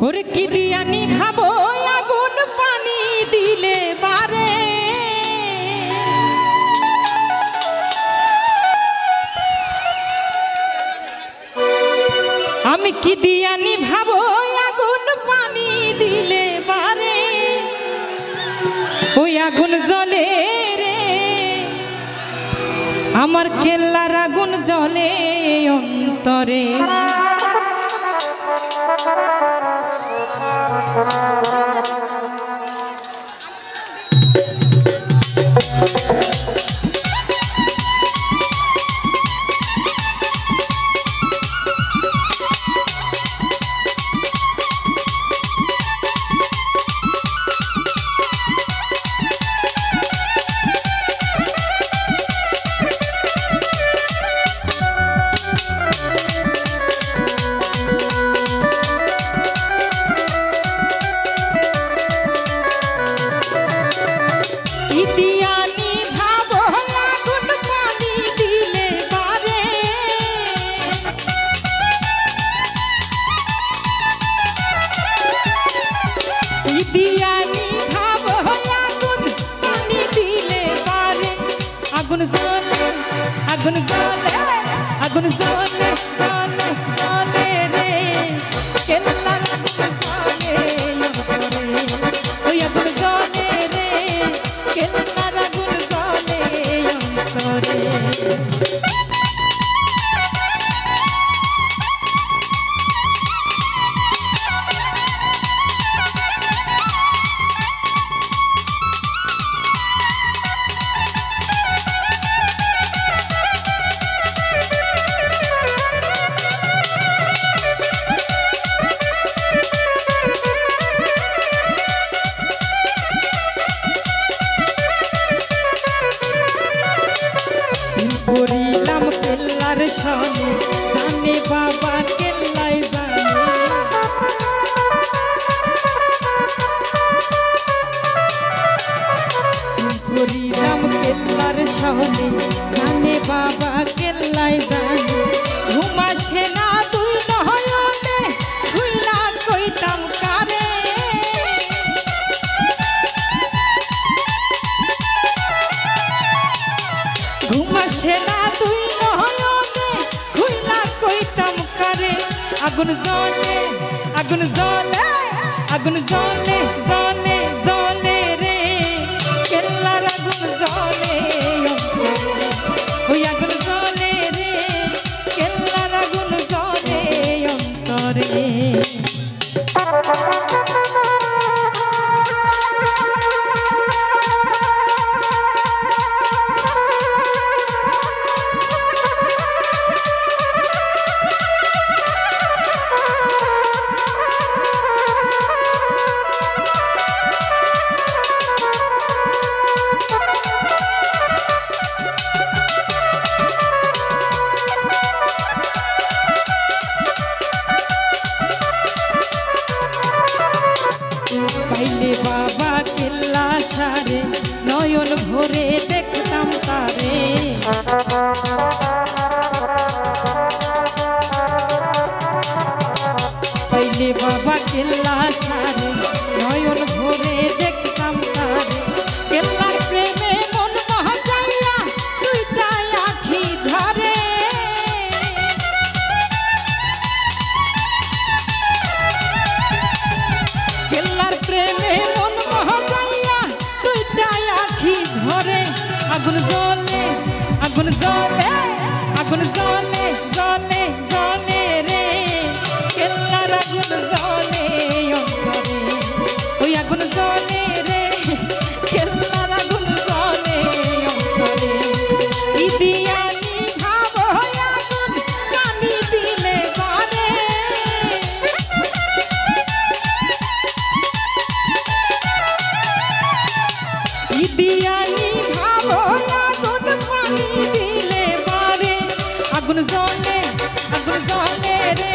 ওরে কি দিয়া নিভাবো আগুন পানি দিলে বারে আমি কি দিয়া নিভাবো আগুন পানি দিলে বারে ওই আগুন জ্বলে রে আমার কেল্লার আগুন জ্বলে অন্তরে আগুন জ্বলে আগুন জ্বলে আগুন জ্বলে জ্বলে জ্বলে রে কেল্লার আগুন জ্বলে অন্তরে ওই আগুন জ্বলে রে কেল্লার আগুন জ্বলে অন্তরে করিলাম কেল্লার সনে জানে বাবা কেল্লাই জানে করিলাম কেল্লার সনে জানে বাবা কেল্লাই জানে ঘুমাসে না তুই নহয়নে তুইলা কইতাম কারে ঘুমাসে না তুই নহয়নে খুইলা কইতাম কারে আগুন জ্বলে আগুন জ্বলে আগুন জ্বলে জ্বলে জ্বলে রে কেল্লার আগুন জ্বলে ওই আগুন জ্বলে রে কেল্লার আগুন জ্বলে অন্তরে পাইলে বাবা কেল্লা সারে নয়ন ভরে দেখতাম তারে পাইলে বাবা কেল্লা সারে নয়ন ভরে দেখতাম তারে কেল্লার প্রেমে মন মহাজাইয়া দুইটা আখি ঝরে কেল্লার প্রেমে মন মহাজাইয়া দুইটা আখি ঝরে আগুন জ্বলে আগুন জ্বলে আগুন জ্বলে জ্বলে জ্বলে রে কেল্লার আগুন জ্বলে অন্তরে ওই আগুন জ্বলে রে কেল্লার আগুন জ্বলে অন্তরে ই দিয়া নিভাবো আগুন পানি দিলে বারে দিয়া নিভাবো আগুন পানি দিলে বারে আগুন জ্বলে রে